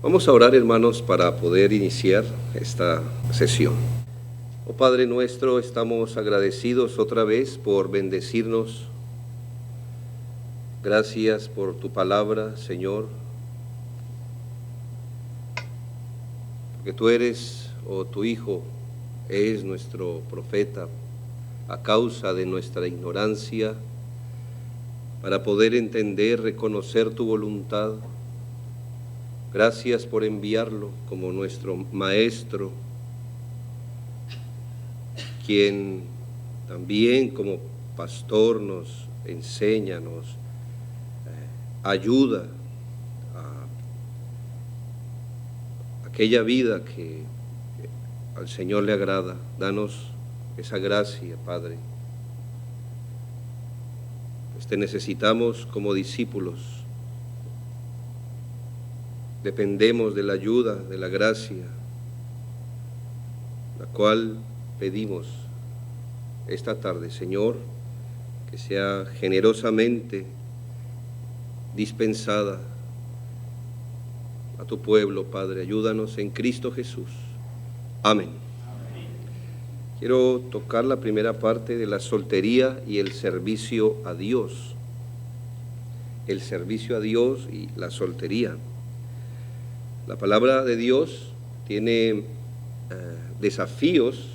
Vamos a orar, hermanos, para poder iniciar esta sesión. Oh Padre nuestro, estamos agradecidos otra vez por bendecirnos. Gracias por tu palabra, Señor, porque tú eres, o tu Hijo es nuestro profeta a causa de nuestra ignorancia, para poder entender, reconocer tu voluntad. Gracias por enviarlo como nuestro Maestro, quien también como pastor nos enseña, nos ayuda a aquella vida que al Señor le agrada. Danos esa gracia, Padre. Pues te necesitamos como discípulos. Dependemos de la ayuda, de la gracia, la cual pedimos esta tarde, Señor, que sea generosamente dispensada a tu pueblo, Padre. Ayúdanos en Cristo Jesús. Amén. Quiero tocar la primera parte de la soltería y el servicio a Dios. El servicio a Dios y la soltería. La palabra de Dios tiene desafíos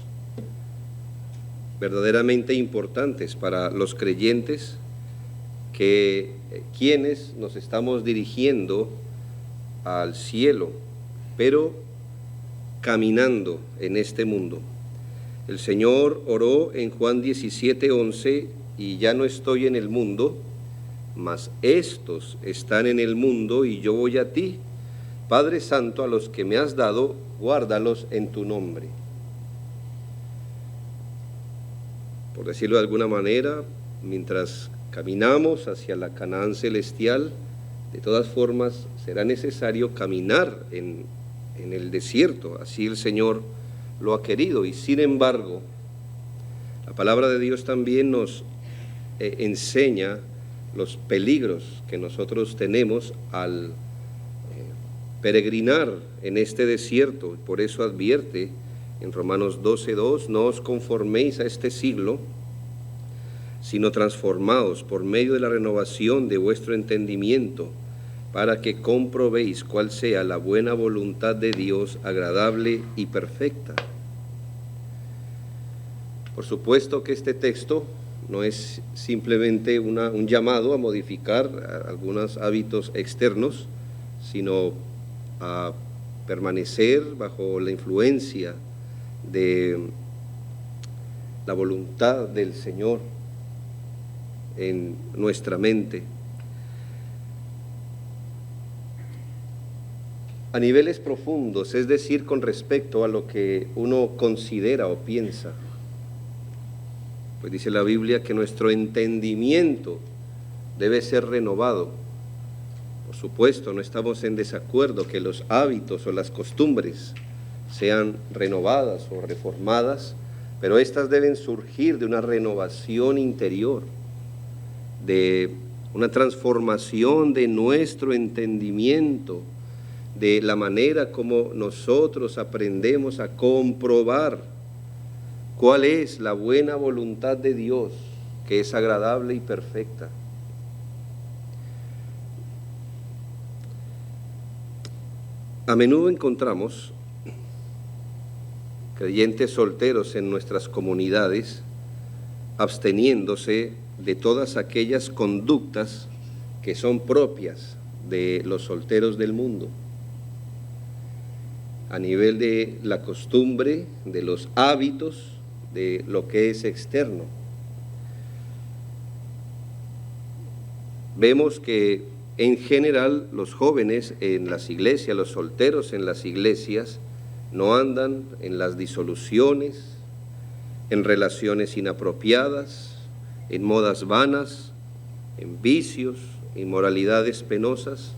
verdaderamente importantes para los creyentes, quienes nos estamos dirigiendo al cielo, pero caminando en este mundo. El Señor oró en Juan 17:11, y ya no estoy en el mundo, mas estos están en el mundo, y yo voy a ti. Padre Santo, a los que me has dado, guárdalos en tu nombre. Por decirlo de alguna manera, mientras caminamos hacia la Canaán celestial, de todas formas será necesario caminar en el desierto. Así el Señor lo ha querido, y sin embargo, la palabra de Dios también nos enseña los peligros que nosotros tenemos al peregrinar en este desierto. Por eso advierte en Romanos 12:2, no os conforméis a este siglo, sino transformaos por medio de la renovación de vuestro entendimiento, para que comprobéis cuál sea la buena voluntad de Dios, agradable y perfecta. Por supuesto que este texto no es simplemente un llamado a modificar algunos hábitos externos, sino a permanecer bajo la influencia de la voluntad del Señor en nuestra mente. A niveles profundos, es decir, con respecto a lo que uno considera o piensa. Pues dice la Biblia que nuestro entendimiento debe ser renovado. Por supuesto, no estamos en desacuerdo que los hábitos o las costumbres sean renovadas o reformadas, pero estas deben surgir de una renovación interior, de una transformación de nuestro entendimiento, de la manera como nosotros aprendemos a comprobar cuál es la buena voluntad de Dios, que es agradable y perfecta. A menudo encontramos creyentes solteros en nuestras comunidades absteniéndose de todas aquellas conductas que son propias de los solteros del mundo, a nivel de la costumbre, de los hábitos, de lo que es externo. Vemos que en general los jóvenes en las iglesias, los solteros en las iglesias, no andan en las disoluciones, en relaciones inapropiadas, en modas vanas, en vicios, inmoralidades penosas.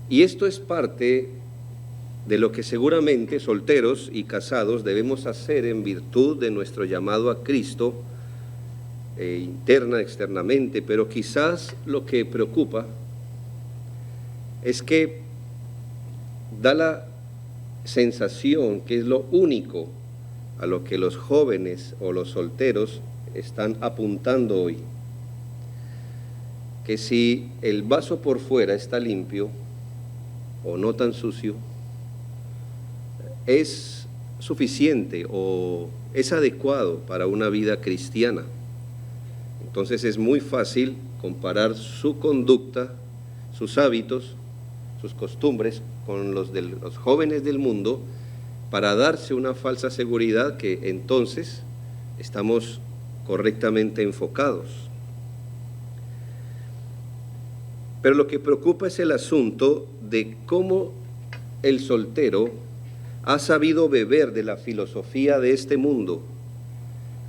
Y esto es parte de lo que seguramente solteros y casados debemos hacer en virtud de nuestro llamado a Cristo, interna, externamente, pero quizás lo que preocupa es que da la sensación que es lo único a lo que los jóvenes o los solteros están apuntando hoy. Que si el vaso por fuera está limpio o no tan sucio, es suficiente o es adecuado para una vida cristiana. Entonces es muy fácil comparar su conducta, sus hábitos, sus costumbres con los de los jóvenes del mundo para darse una falsa seguridad que entonces estamos correctamente enfocados. Pero lo que preocupa es el asunto de cómo el soltero ha sabido beber de la filosofía de este mundo,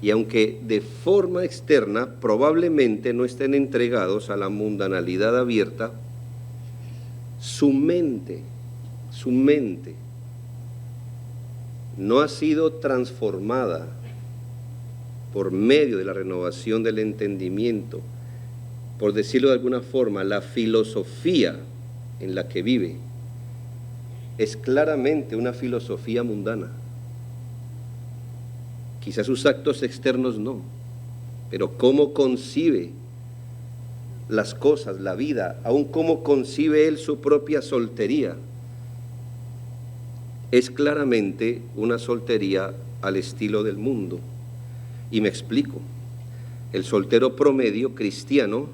y aunque de forma externa probablemente no estén entregados a la mundanalidad abierta, su mente no ha sido transformada por medio de la renovación del entendimiento. Por decirlo de alguna forma, la filosofía en la que vive es claramente una filosofía mundana. Quizás sus actos externos no, pero cómo concibe las cosas, la vida, aun cómo concibe él su propia soltería, es claramente una soltería al estilo del mundo. Y me explico. El soltero promedio cristiano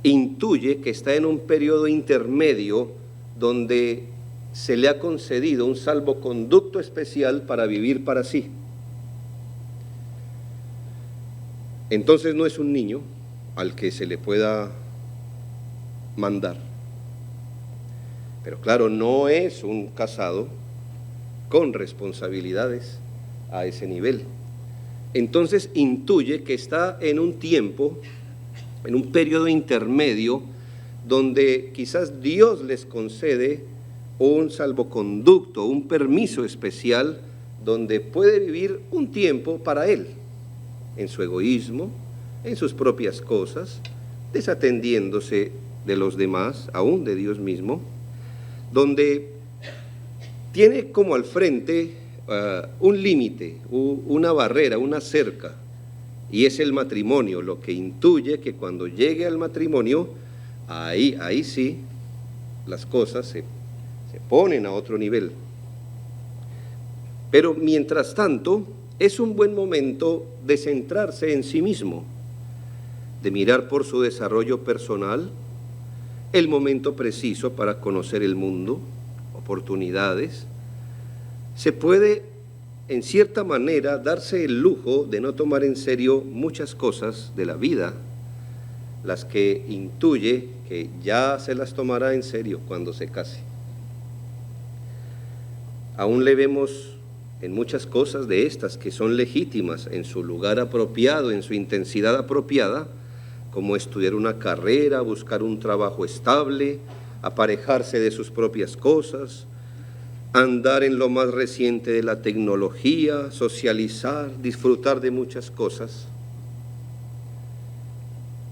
intuye que está en un periodo intermedio donde se le ha concedido un salvoconducto especial para vivir para sí. Entonces no es un niño al que se le pueda mandar. Pero claro, no es un casado con responsabilidades a ese nivel. Entonces intuye que está en un tiempo, en un periodo intermedio, donde quizás Dios les concede un salvoconducto, un permiso especial, donde puede vivir un tiempo para él, en su egoísmo, en sus propias cosas, desatendiéndose de los demás, aún de Dios mismo, donde tiene como al frente un límite, una barrera, una cerca, y es el matrimonio, lo que intuye que cuando llegue al matrimonio, ahí sí, las cosas se ponen a otro nivel. Pero mientras tanto, es un buen momento de centrarse en sí mismo, de mirar por su desarrollo personal, el momento preciso para conocer el mundo, oportunidades. Se puede, en cierta manera, darse el lujo de no tomar en serio muchas cosas de la vida, las que intuye que ya se las tomará en serio cuando se case. Aún le vemos en muchas cosas de estas que son legítimas en su lugar apropiado, en su intensidad apropiada, como estudiar una carrera, buscar un trabajo estable, aparejarse de sus propias cosas, andar en lo más reciente de la tecnología, socializar, disfrutar de muchas cosas,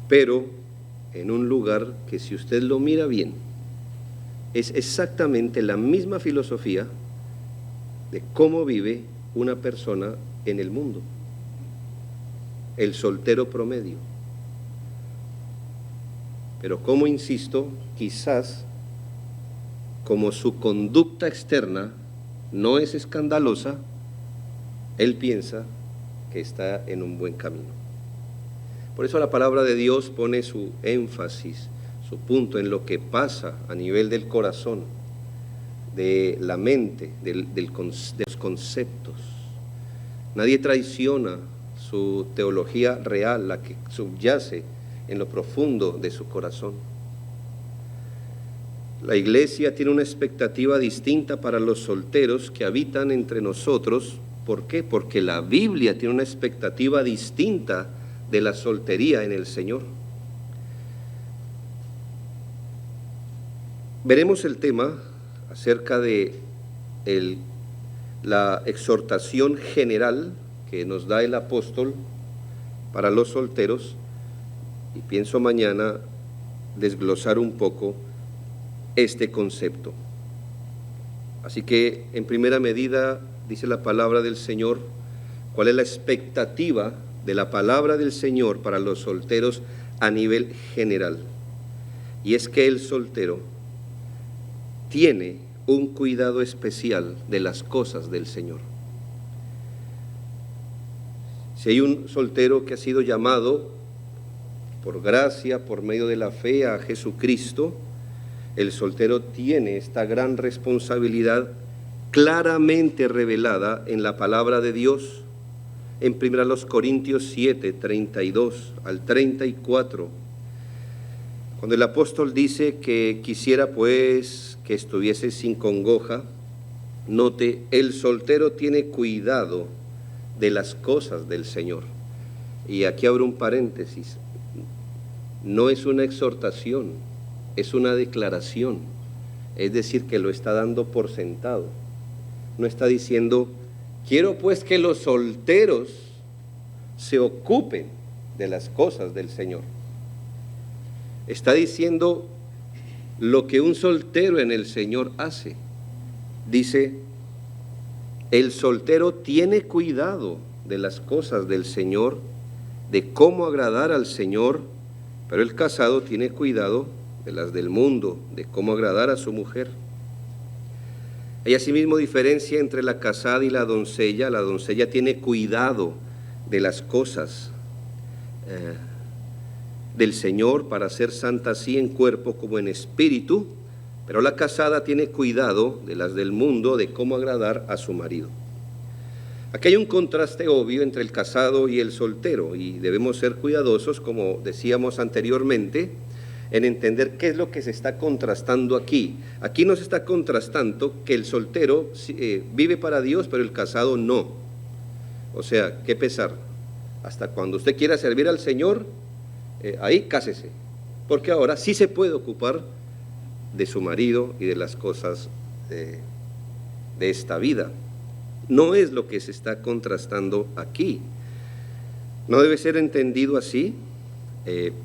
pero en un lugar que, si usted lo mira bien, es exactamente la misma filosofía de cómo vive una persona en el mundo, el soltero promedio. Pero como insisto, quizás como su conducta externa no es escandalosa, él piensa que está en un buen camino. Por eso la palabra de Dios pone su énfasis, su punto en lo que pasa a nivel del corazón, de la mente, de los conceptos. Nadie traiciona su teología real, la que subyace en lo profundo de su corazón. La Iglesia tiene una expectativa distinta para los solteros que habitan entre nosotros. ¿Por qué? Porque la Biblia tiene una expectativa distinta de la soltería en el Señor. Veremos el tema acerca de la exhortación general que nos da el apóstol para los solteros, y pienso mañana desglosar un poco este concepto. Así que, en primera medida, dice la palabra del Señor, ¿cuál es la expectativa de la palabra del Señor para los solteros a nivel general? Y es que el soltero tiene un cuidado especial de las cosas del Señor. Si hay un soltero que ha sido llamado por gracia, por medio de la fe a Jesucristo, el soltero tiene esta gran responsabilidad claramente revelada en la palabra de Dios, en 1 Corintios 7, 32 al 34, cuando el apóstol dice que quisiera pues que estuviese sin congoja. Note, el soltero tiene cuidado de las cosas del Señor. Y aquí abro un paréntesis, no es una exhortación, es una declaración, es decir, que lo está dando por sentado. No está diciendo, quiero pues que los solteros se ocupen de las cosas del Señor. Está diciendo lo que un soltero en el Señor hace. Dice, el soltero tiene cuidado de las cosas del Señor, de cómo agradar al Señor, pero el casado tiene cuidado de las del mundo, de cómo agradar a su mujer. Hay asimismo diferencia entre la casada y la doncella. La doncella tiene cuidado de las cosas del Señor para ser santa así en cuerpo como en espíritu, pero la casada tiene cuidado de las del mundo, de cómo agradar a su marido. Aquí hay un contraste obvio entre el casado y el soltero y debemos ser cuidadosos, como decíamos anteriormente, en entender qué es lo que se está contrastando aquí. Aquí no se está contrastando que el soltero vive para Dios, pero el casado no. O sea, qué pesar. Hasta cuando usted quiera servir al Señor, ahí cásese, porque ahora sí se puede ocupar de su marido y de las cosas de esta vida. No es lo que se está contrastando aquí. No debe ser entendido así,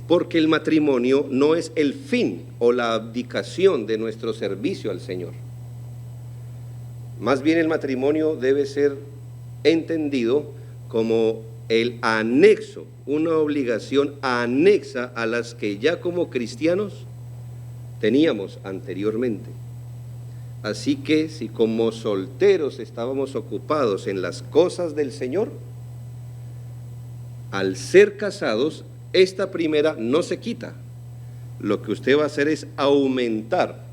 porque el matrimonio no es el fin o la abdicación de nuestro servicio al Señor. Más bien el matrimonio debe ser entendido como el anexo, una obligación anexa a las que ya como cristianos teníamos anteriormente. Así que si como solteros estábamos ocupados en las cosas del Señor, al ser casados, esta primera no se quita. Lo que usted va a hacer es aumentar,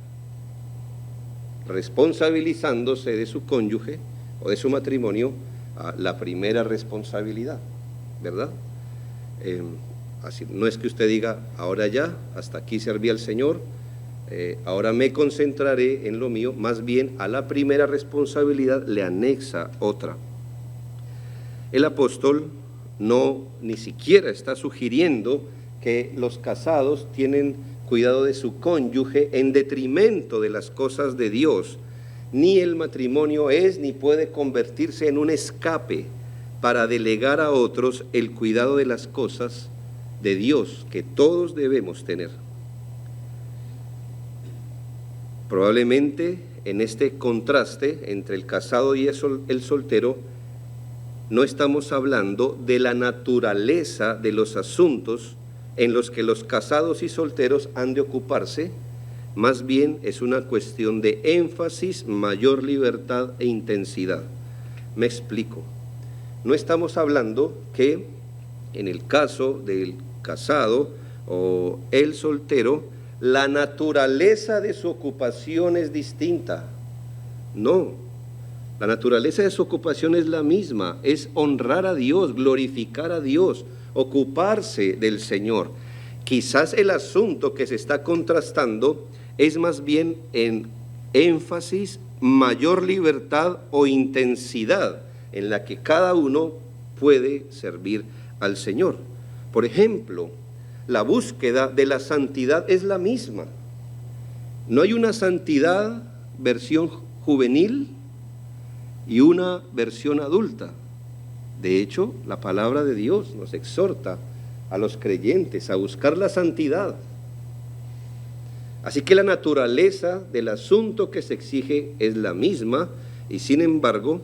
responsabilizándose de su cónyuge o de su matrimonio, la primera responsabilidad, ¿verdad? Así, no es que usted diga, ahora ya, hasta aquí serví al Señor, ahora me concentraré en lo mío. Más bien a la primera responsabilidad le anexa otra. El apóstol no ni siquiera está sugiriendo que los casados tienen cuidado de su cónyuge en detrimento de las cosas de Dios. Ni el matrimonio es ni puede convertirse en un escape para delegar a otros el cuidado de las cosas de Dios que todos debemos tener. Probablemente en este contraste entre el casado y el soltero, no estamos hablando de la naturaleza de los asuntos en los que los casados y solteros han de ocuparse. Más bien es una cuestión de énfasis, mayor libertad e intensidad. Me explico. No estamos hablando que en el caso del casado o el soltero, la naturaleza de su ocupación es distinta. No, la naturaleza de su ocupación es la misma, es honrar a Dios, glorificar a Dios, ocuparse del Señor. Quizás el asunto que se está contrastando es más bien en énfasis, mayor libertad o intensidad en la que cada uno puede servir al Señor. Por ejemplo, la búsqueda de la santidad es la misma. No hay una santidad versión juvenil y una versión adulta. De hecho, la palabra de Dios nos exhorta a los creyentes a buscar la santidad. Así que la naturaleza del asunto que se exige es la misma y sin embargo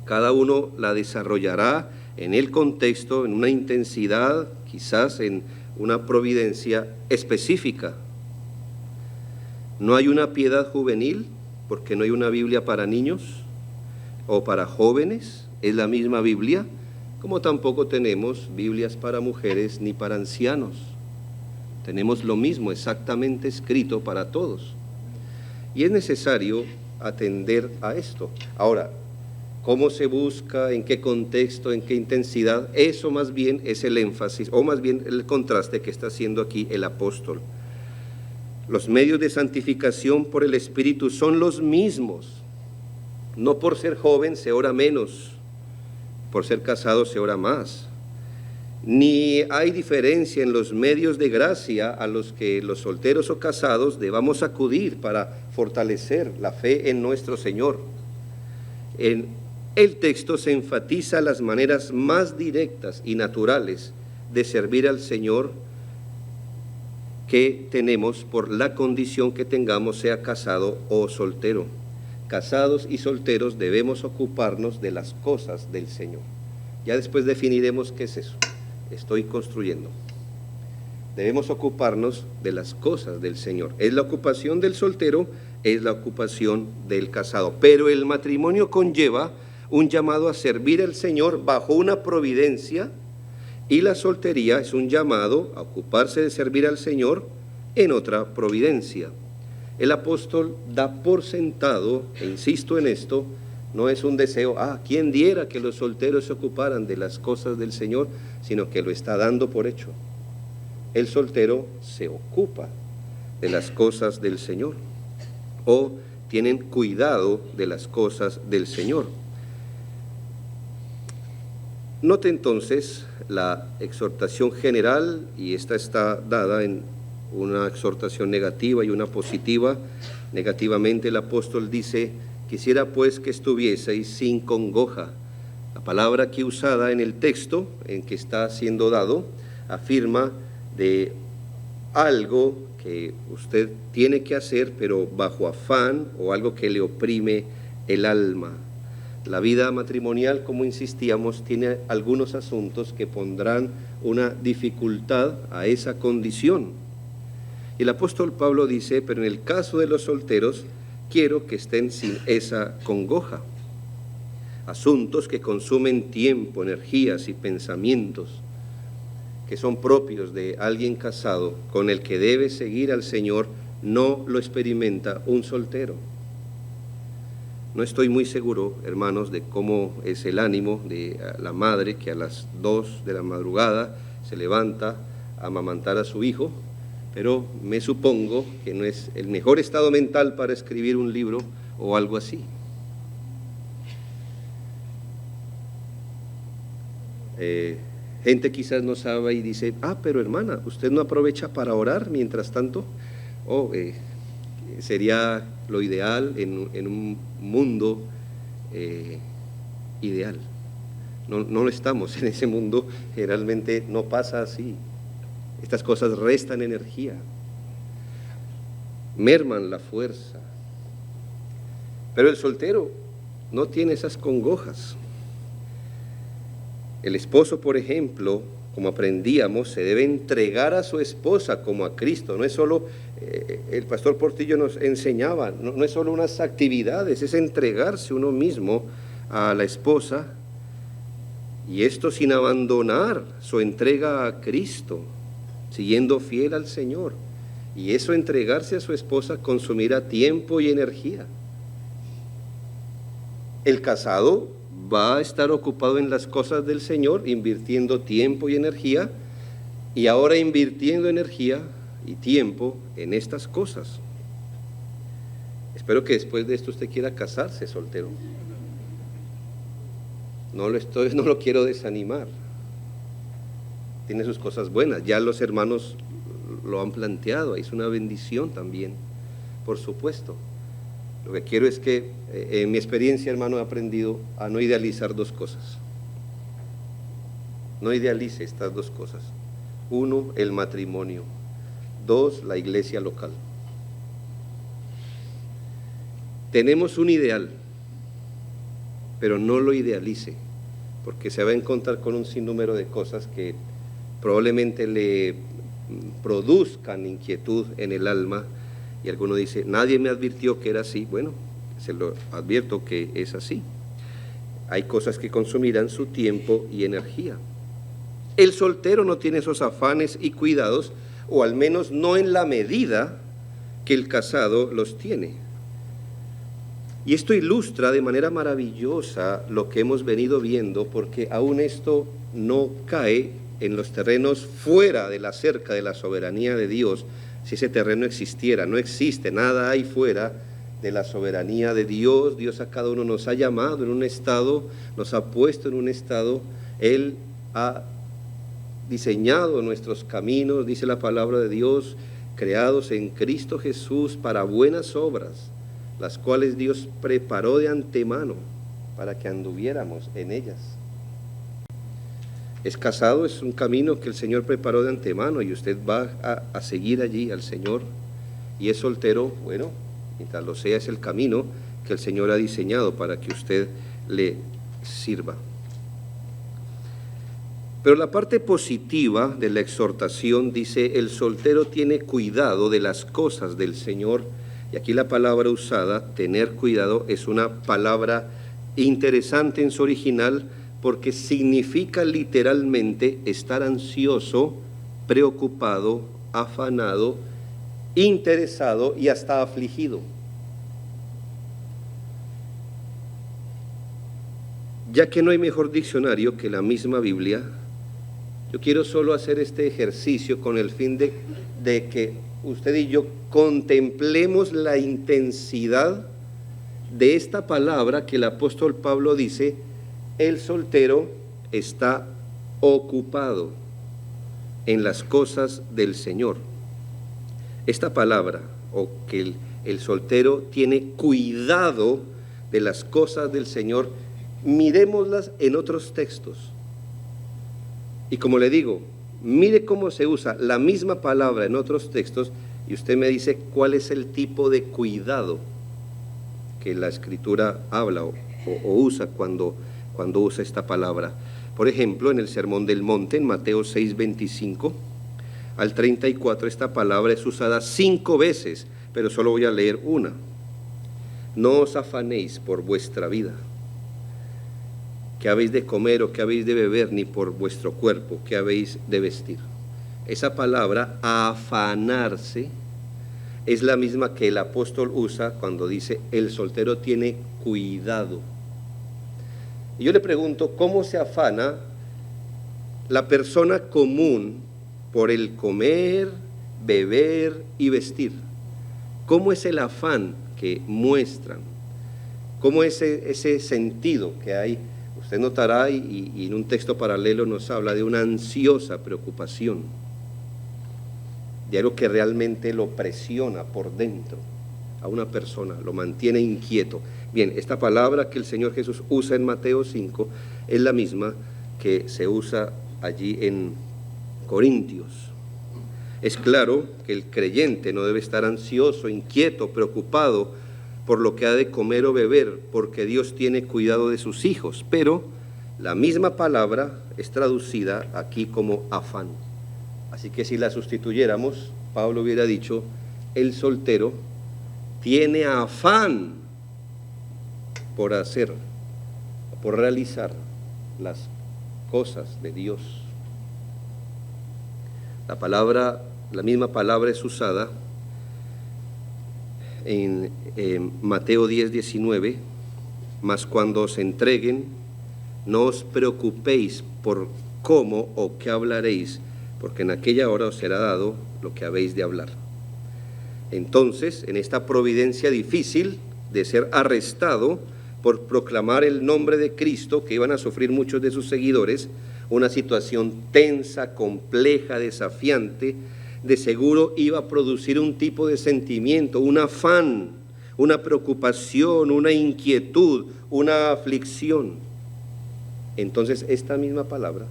cada uno la desarrollará en el contexto, en una intensidad, quizás en una providencia específica. No hay una piedad juvenil porque no hay una Biblia para niños o para jóvenes, es la misma Biblia, como tampoco tenemos Biblias para mujeres ni para ancianos. Tenemos lo mismo exactamente escrito para todos. Y es necesario atender a esto. Ahora, ¿cómo se busca? ¿En qué contexto? ¿En qué intensidad? Eso más bien es el énfasis, o más bien el contraste que está haciendo aquí el apóstol. Los medios de santificación por el Espíritu son los mismos. No por ser joven se ora menos, por ser casado se ora más. Ni hay diferencia en los medios de gracia a los que los solteros o casados debamos acudir para fortalecer la fe en nuestro Señor. En el texto se enfatiza las maneras más directas y naturales de servir al Señor que tenemos por la condición que tengamos, sea casado o soltero. Casados y solteros debemos ocuparnos de las cosas del Señor. Ya después definiremos qué es eso. Estoy construyendo. Debemos ocuparnos de las cosas del Señor. Es la ocupación del soltero, es la ocupación del casado. Pero el matrimonio conlleva un llamado a servir al Señor bajo una providencia, y la soltería es un llamado a ocuparse de servir al Señor en otra providencia. El apóstol da por sentado, e insisto en esto, no es un deseo, ¿quién diera que los solteros se ocuparan de las cosas del Señor? Sino que lo está dando por hecho. El soltero se ocupa de las cosas del Señor, o tienen cuidado de las cosas del Señor. Note entonces la exhortación general, y esta está dada en una exhortación negativa y una positiva. Negativamente el apóstol dice: quisiera pues que estuvieseis sin congoja. La palabra aquí usada en el texto en que está siendo dado afirma de algo que usted tiene que hacer, pero bajo afán, o algo que le oprime el alma. La vida matrimonial, como insistíamos, tiene algunos asuntos que pondrán una dificultad a esa condición. Y el apóstol Pablo dice: pero en el caso de los solteros, quiero que estén sin esa congoja. Asuntos que consumen tiempo, energías y pensamientos, que son propios de alguien casado, con el que debe seguir al Señor, no lo experimenta un soltero. No estoy muy seguro, hermanos, de cómo es el ánimo de la madre que a las 2 de la madrugada se levanta a amamantar a su hijo, pero me supongo que no es el mejor estado mental para escribir un libro o algo así. Gente quizás no sabe y dice: pero hermana, ¿usted no aprovecha para orar mientras tanto? Sería lo ideal en un mundo ideal. No lo estamos en ese mundo, generalmente no pasa así. Estas cosas restan energía, merman la fuerza. Pero el soltero no tiene esas congojas. El esposo, por ejemplo, como aprendíamos, se debe entregar a su esposa como a Cristo. No es solo, el pastor Portillo nos enseñaba, no es solo unas actividades, es entregarse uno mismo a la esposa, y esto sin abandonar su entrega a Cristo, siguiendo fiel al Señor. Y eso, entregarse a su esposa, consumirá tiempo y energía. El casado va a estar ocupado en las cosas del Señor, invirtiendo tiempo y energía, y ahora invirtiendo energía y tiempo en estas cosas. Espero que después de esto usted quiera casarse, soltero. No lo quiero desanimar. Tiene sus cosas buenas, ya los hermanos lo han planteado, es una bendición también, por supuesto. Lo que quiero es que, en mi experiencia, hermano, he aprendido a no idealizar dos cosas. No idealice estas dos cosas. 1, el matrimonio. 2, la iglesia local. Tenemos un ideal, pero no lo idealice, porque se va a encontrar con un sinnúmero de cosas que probablemente le produzcan inquietud en el alma, y alguno dice, nadie me advirtió que era así. Bueno, se lo advierto que es así. Hay cosas que consumirán su tiempo y energía. El soltero no tiene esos afanes y cuidados, o al menos no en la medida que el casado los tiene. Y esto ilustra de manera maravillosa lo que hemos venido viendo, porque aún esto no cae en los terrenos fuera de la cerca de la soberanía de Dios. Si ese terreno existiera, no existe, nada hay fuera de la soberanía de Dios. Dios a cada uno nos ha llamado en un estado, nos ha puesto en un estado, Él ha diseñado nuestros caminos, dice la palabra de Dios, creados en Cristo Jesús para buenas obras, las cuales Dios preparó de antemano para que anduviéramos en ellas. Es casado, es un camino que el Señor preparó de antemano y usted va a seguir allí al Señor. Y es soltero, bueno, mientras lo sea, es el camino que el Señor ha diseñado para que usted le sirva. Pero la parte positiva de la exhortación dice, el soltero tiene cuidado de las cosas del Señor. Y aquí la palabra usada, tener cuidado, es una palabra interesante en su original, porque significa literalmente estar ansioso, preocupado, afanado, interesado y hasta afligido. Ya que no hay mejor diccionario que la misma Biblia, yo quiero solo hacer este ejercicio con el fin de que usted y yo contemplemos la intensidad de esta palabra que el apóstol Pablo dice, el soltero está ocupado en las cosas del Señor. Esta palabra, o que el soltero tiene cuidado de las cosas del Señor, miremoslas en otros textos. Y como le digo, mire cómo se usa la misma palabra en otros textos y usted me dice cuál es el tipo de cuidado que la Escritura habla o usa cuando usa esta palabra. Por ejemplo, en el Sermón del Monte, en Mateo 6, 25 al 34, esta palabra es usada 5 veces, pero solo voy a leer una. No os afanéis por vuestra vida, qué habéis de comer o qué habéis de beber, ni por vuestro cuerpo, qué habéis de vestir. Esa palabra, afanarse, es la misma que el apóstol usa cuando dice, el soltero tiene cuidado. Y yo le pregunto, ¿cómo se afana la persona común por el comer, beber y vestir? ¿Cómo es el afán que muestran? ¿Cómo es ese sentido que hay? Usted notará, y en un texto paralelo nos habla de una ansiosa preocupación, de algo que realmente lo presiona por dentro a una persona, lo mantiene inquieto. Bien, esta palabra que el Señor Jesús usa en Mateo 5 es la misma que se usa allí en Corintios. Es claro que el creyente no debe estar ansioso, inquieto, preocupado por lo que ha de comer o beber, porque Dios tiene cuidado de sus hijos, pero la misma palabra es traducida aquí como afán. Así que si la sustituyéramos, Pablo hubiera dicho, el soltero tiene afán por hacer, por realizar las cosas de Dios. La misma palabra es usada en Mateo 10, 19, mas cuando os entreguen, no os preocupéis por cómo o qué hablaréis, porque en aquella hora os será dado lo que habéis de hablar. Entonces, en esta providencia difícil de ser arrestado por proclamar el nombre de Cristo, que iban a sufrir muchos de sus seguidores, una situación tensa, compleja, desafiante, de seguro iba a producir un tipo de sentimiento, un afán, una preocupación, una inquietud, una aflicción. Entonces, esta misma palabra,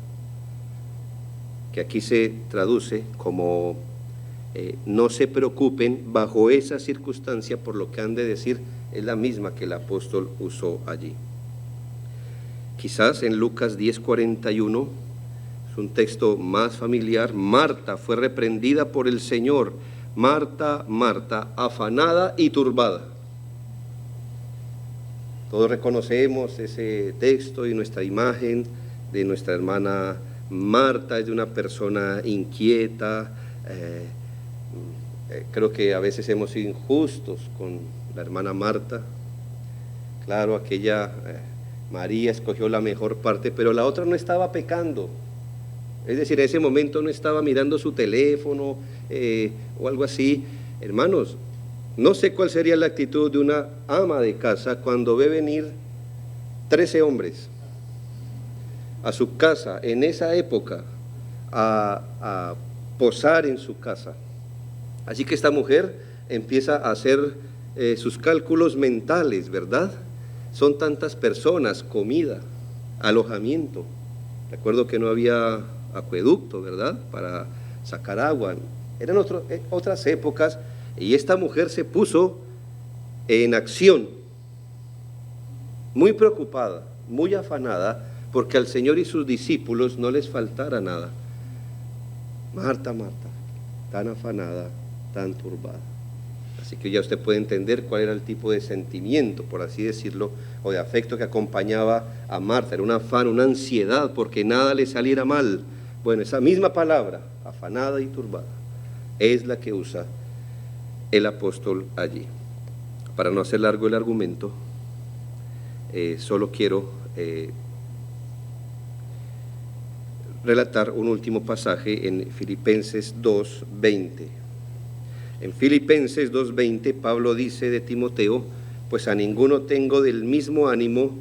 que aquí se traduce como no se preocupen bajo esa circunstancia, por lo que han de decir es la misma que el apóstol usó allí. Quizás en Lucas 10:41, es un texto más familiar. Marta fue reprendida por el Señor. Marta, Marta, afanada y turbada. Todos reconocemos ese texto y nuestra imagen de nuestra hermana Marta es de una persona inquieta. Creo que a veces hemos sido injustos con la hermana Marta. Claro, aquella María escogió la mejor parte, pero la otra no estaba pecando. Es decir, en ese momento no estaba mirando su teléfono o algo así. Hermanos, no sé cuál sería la actitud de una ama de casa cuando ve venir 13 hombres a su casa en esa época a posar en su casa. Así que esta mujer empieza a hacer sus cálculos mentales, ¿verdad? Son tantas personas, comida, alojamiento. Recuerdo que no había acueducto, ¿verdad?, para sacar agua. Eran otras épocas, y esta mujer se puso en acción, muy preocupada, muy afanada, porque al Señor y sus discípulos no les faltara nada. Marta, Marta, tan afanada, tan turbada. Así que ya usted puede entender cuál era el tipo de sentimiento, por así decirlo, o de afecto que acompañaba a Marta. Era un afán, una ansiedad porque nada le saliera mal. Bueno, esa misma palabra, afanada y turbada, es la que usa el apóstol allí. Para no hacer largo el argumento, solo quiero relatar un último pasaje en Filipenses 2:20. En Filipenses 2:20, Pablo dice de Timoteo: pues a ninguno tengo del mismo ánimo,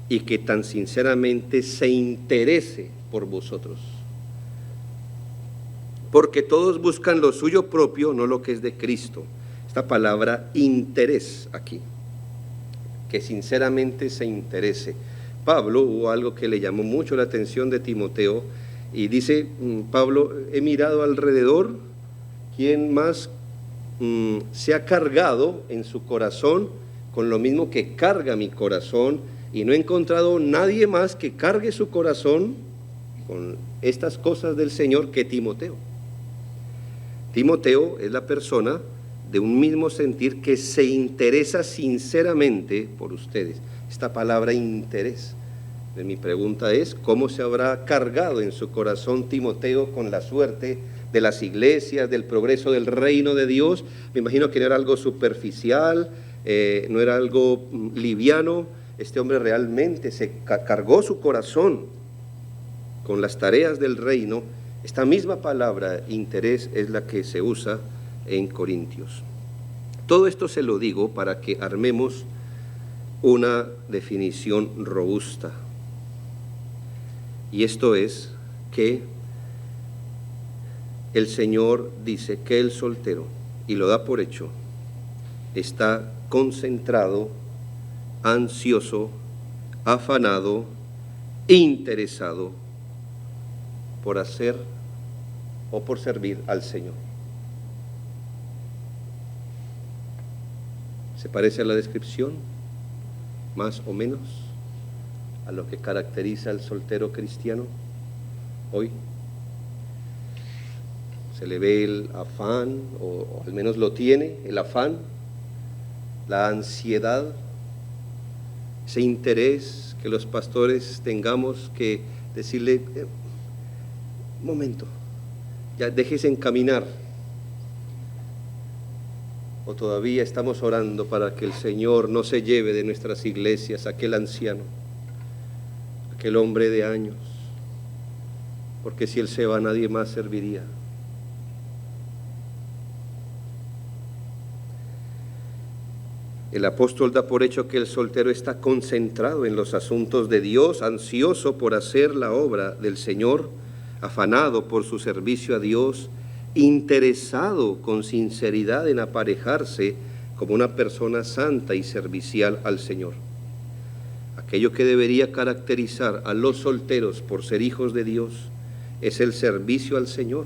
y que tan sinceramente se interese por vosotros. Porque todos buscan lo suyo propio, no lo que es de Cristo. Esta palabra interés aquí, que sinceramente se interese. Pablo, hubo algo que le llamó mucho la atención de Timoteo, y dice Pablo: he mirado alrededor, ¿quién más se ha cargado en su corazón con lo mismo que carga mi corazón? Y no he encontrado nadie más que cargue su corazón con estas cosas del Señor que Timoteo. Timoteo es la persona de un mismo sentir que se interesa sinceramente por ustedes. Esta palabra interés. Mi pregunta es: ¿cómo se habrá cargado en su corazón Timoteo con la suerte de las iglesias, del progreso del reino de Dios? Me imagino que no era algo superficial, no era algo liviano. Este hombre realmente se cargó su corazón con las tareas del reino. Esta misma palabra, interés, es la que se usa en Corintios. Todo esto se lo digo para que armemos una definición robusta. Y esto es que el Señor dice que el soltero, y lo da por hecho, está concentrado, ansioso, afanado, interesado por hacer o por servir al Señor. ¿Se parece a la descripción, más o menos, a lo que caracteriza al soltero cristiano hoy? Se le ve el afán, o al menos lo tiene, el afán, la ansiedad, ese interés que los pastores tengamos que decirle: un momento, ya déjese encaminar. O todavía estamos orando para que el Señor no se lleve de nuestras iglesias aquel anciano, aquel hombre de años, porque si él se va nadie más serviría. El apóstol da por hecho que el soltero está concentrado en los asuntos de Dios, ansioso por hacer la obra del Señor, afanado por su servicio a Dios, interesado con sinceridad en aparejarse como una persona santa y servicial al Señor. Aquello que debería caracterizar a los solteros por ser hijos de Dios es el servicio al Señor.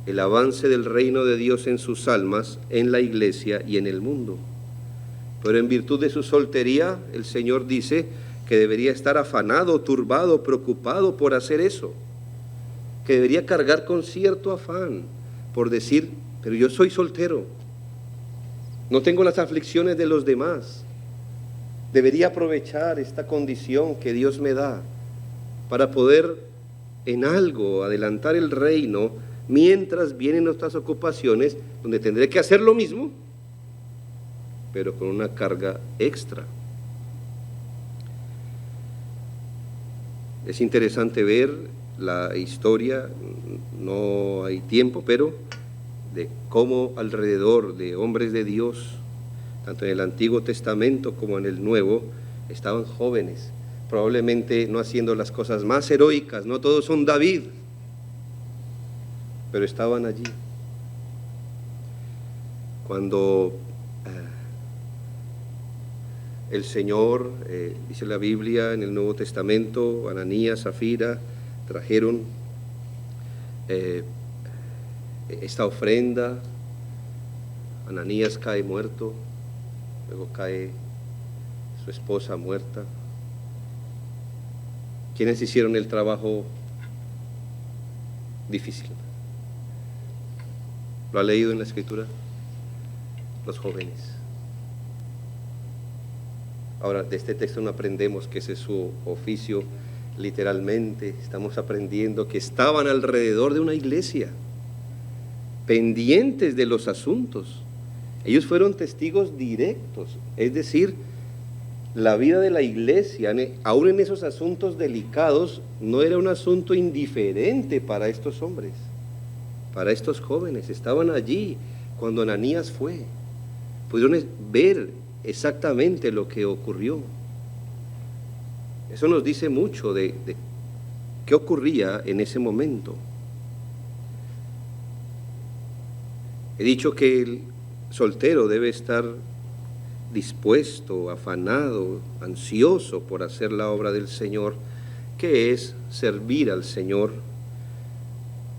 el avance del reino de Dios en sus almas, en la iglesia y en el mundo. Pero en virtud de su soltería, el Señor dice que debería estar afanado, turbado, preocupado por hacer eso, que debería cargar con cierto afán por decir, pero yo soy soltero, no tengo las aflicciones de los demás, debería aprovechar esta condición que Dios me da para poder en algo adelantar el reino, mientras vienen otras ocupaciones donde tendré que hacer lo mismo, pero con una carga extra. Es interesante ver la historia, no hay tiempo, pero de cómo alrededor de hombres de Dios, tanto en el Antiguo Testamento como en el Nuevo, estaban jóvenes, probablemente no haciendo las cosas más heroicas, no todos son David, pero estaban allí. Cuando el Señor, dice la Biblia en el Nuevo Testamento, Ananías, Zafira, trajeron esta ofrenda, Ananías cae muerto, luego cae su esposa muerta. ¿Quiénes hicieron el trabajo difícil? ¿Lo ha leído en la Escritura? Los jóvenes. Ahora, de este texto no aprendemos que ese es su oficio literalmente. Estamos aprendiendo que estaban alrededor de una iglesia, pendientes de los asuntos. Ellos fueron testigos directos, es decir, la vida de la iglesia, aún en esos asuntos delicados, no era un asunto indiferente para estos hombres, para estos jóvenes. Estaban allí cuando Ananías fue, pudieron ver exactamente lo que ocurrió. Eso nos dice mucho de qué ocurría en ese momento. He dicho que el soltero debe estar dispuesto, afanado, ansioso por hacer la obra del Señor, que es servir al Señor.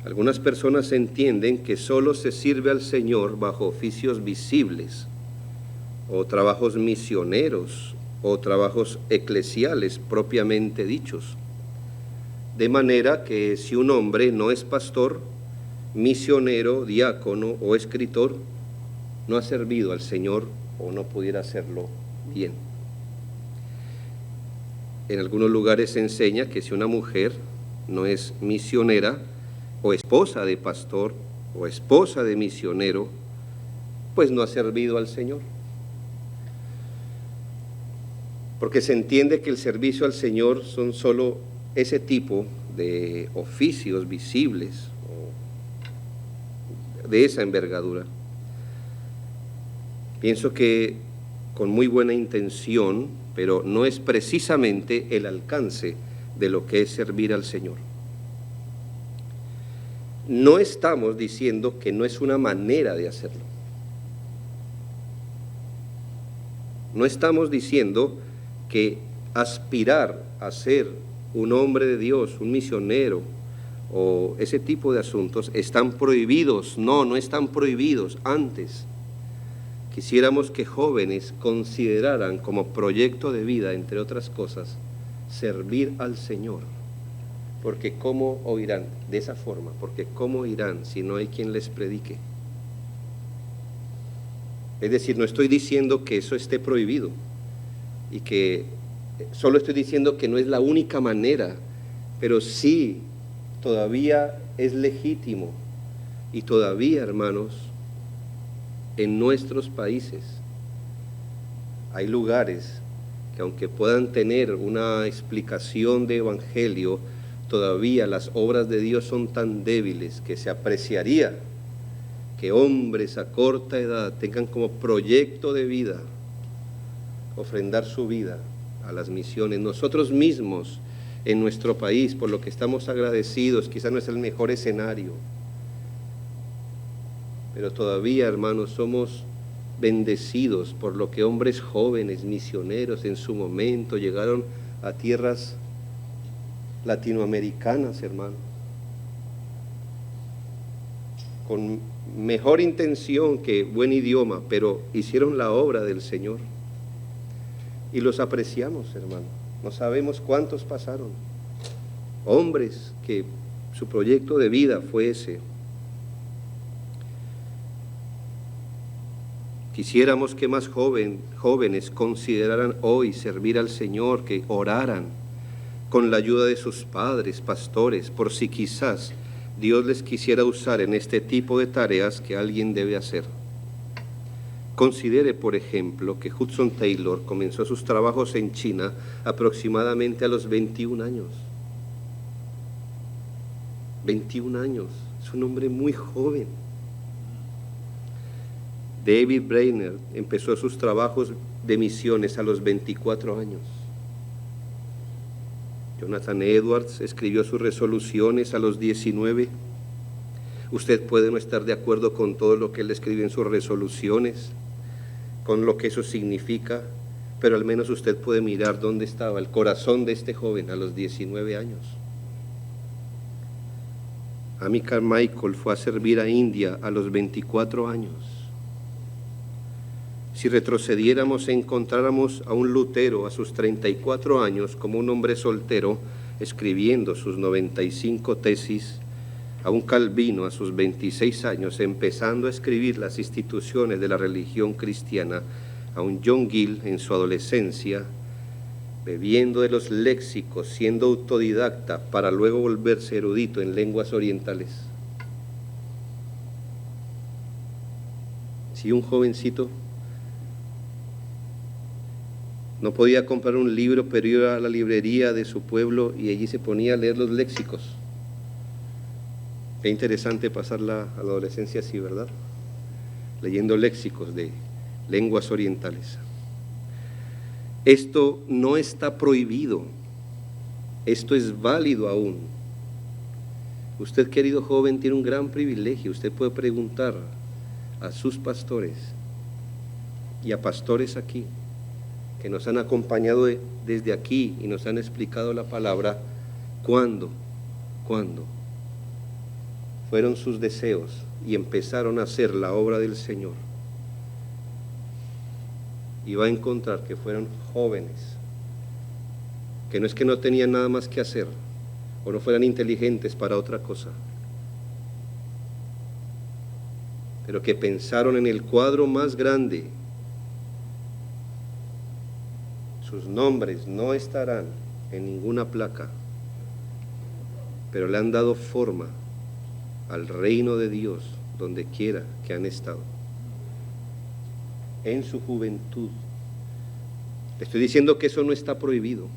Algunas personas entienden que solo se sirve al Señor bajo oficios visibles, o trabajos misioneros, o trabajos eclesiales propiamente dichos. De manera que si un hombre no es pastor, misionero, diácono o escritor, no ha servido al Señor o no pudiera hacerlo bien. En algunos lugares se enseña que si una mujer no es misionera o esposa de pastor o esposa de misionero, pues no ha servido al Señor. Porque se entiende que el servicio al Señor son solo ese tipo de oficios visibles o de esa envergadura. Pienso que con muy buena intención, pero no es precisamente el alcance de lo que es servir al Señor. No estamos diciendo que no es una manera de hacerlo. No estamos diciendo que aspirar a ser un hombre de Dios, un misionero o ese tipo de asuntos están prohibidos. No, no están prohibidos. Antes, quisiéramos que jóvenes consideraran como proyecto de vida, entre otras cosas, servir al Señor. Porque ¿cómo oirán? De esa forma, porque ¿cómo oirán si no hay quien les predique? Es decir, no estoy diciendo que eso esté prohibido y que solo estoy diciendo que no es la única manera, pero sí todavía es legítimo y todavía, hermanos, en nuestros países hay lugares que aunque puedan tener una explicación de evangelio, todavía las obras de Dios son tan débiles que se apreciaría que hombres a corta edad tengan como proyecto de vida ofrendar su vida a las misiones. Nosotros mismos en nuestro país, por lo que estamos agradecidos, quizás no es el mejor escenario, pero todavía, hermanos, somos bendecidos por lo que hombres jóvenes, misioneros en su momento llegaron a tierras latinoamericanas, hermanos. con mejor intención que buen idioma, pero hicieron la obra del Señor. Y los apreciamos, hermano. No sabemos cuántos pasaron. Hombres que su proyecto de vida fue ese. Quisiéramos que más jóvenes consideraran hoy servir al Señor, que oraran con la ayuda de sus padres, pastores, por si quizás Dios les quisiera usar en este tipo de tareas que alguien debe hacer. Considere, por ejemplo, que Hudson Taylor comenzó sus trabajos en China aproximadamente a los 21 años. 21 años, es un hombre muy joven. David Brainerd empezó sus trabajos de misiones a los 24 años. Jonathan Edwards escribió sus resoluciones a los 19. Usted puede no estar de acuerdo con todo lo que él escribe en sus resoluciones, con lo que eso significa, pero al menos usted puede mirar dónde estaba el corazón de este joven a los 19 años. Amy Carmichael fue a servir a India a los 24 años. Si retrocediéramos, encontráramos a un Lutero a sus 34 años como un hombre soltero escribiendo sus 95 tesis, a un Calvino a sus 26 años empezando a escribir las instituciones de la religión cristiana, a un John Gill en su adolescencia, bebiendo de los léxicos, siendo autodidacta para luego volverse erudito en lenguas orientales. Si un jovencito no podía comprar un libro, pero iba a la librería de su pueblo y allí se ponía a leer los léxicos. Qué interesante pasar la adolescencia así, ¿verdad? Leyendo léxicos de lenguas orientales. Esto no está prohibido, esto es válido aún. Usted, querido joven, tiene un gran privilegio. Usted puede preguntar a sus pastores y a pastores aquí, que nos han acompañado desde aquí y nos han explicado la palabra, ¿cuándo fueron sus deseos y empezaron a hacer la obra del Señor? Y va a encontrar que fueron jóvenes, que no es que no tenían nada más que hacer o no fueran inteligentes para otra cosa, pero que pensaron en el cuadro más grande. Sus nombres no estarán en ninguna placa, pero le han dado forma al reino de Dios donde quiera que han estado. En su juventud. Le estoy diciendo que eso no está prohibido.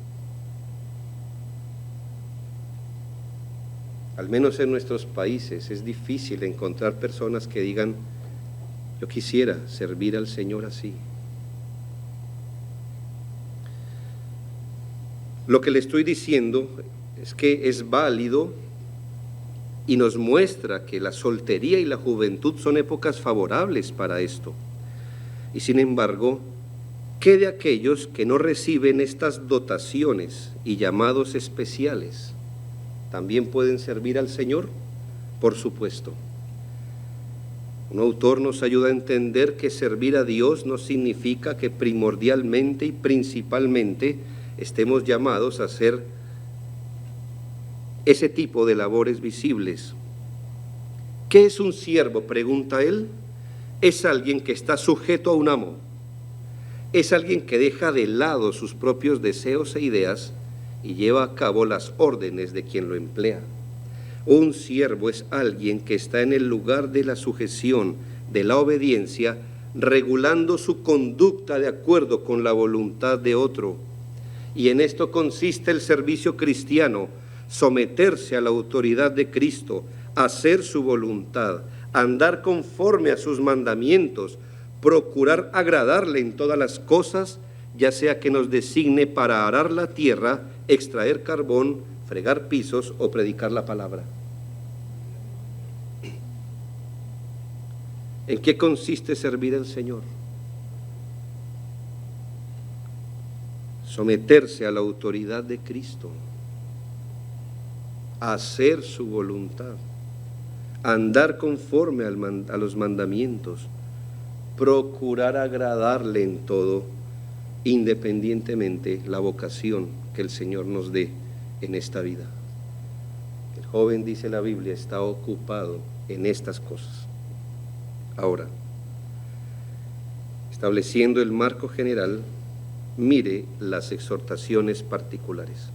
Al menos en nuestros países es difícil encontrar personas que digan, yo quisiera servir al Señor así. Lo que le estoy diciendo es que es válido y nos muestra que la soltería y la juventud son épocas favorables para esto. Y sin embargo, ¿qué de aquellos que no reciben estas dotaciones y llamados especiales? ¿También pueden servir al Señor? Por supuesto. Un autor nos ayuda a entender que servir a Dios no significa que primordialmente y principalmente estemos llamados a hacer ese tipo de labores visibles. ¿Qué es un siervo?, pregunta él. Es alguien que está sujeto a un amo. Es alguien que deja de lado sus propios deseos e ideas y lleva a cabo las órdenes de quien lo emplea. Un siervo es alguien que está en el lugar de la sujeción, de la obediencia, regulando su conducta de acuerdo con la voluntad de otro. Y en esto consiste el servicio cristiano: someterse a la autoridad de Cristo, hacer su voluntad, andar conforme a sus mandamientos, procurar agradarle en todas las cosas, ya sea que nos designe para arar la tierra, extraer carbón, fregar pisos o predicar la palabra. ¿En qué consiste servir al Señor? Someterse a la autoridad de Cristo, hacer su voluntad, andar conforme a los mandamientos, procurar agradarle en todo, independientemente la vocación que el Señor nos dé en esta vida. El joven, dice la Biblia, está ocupado en estas cosas. Ahora, estableciendo el marco general, mire las exhortaciones particulares.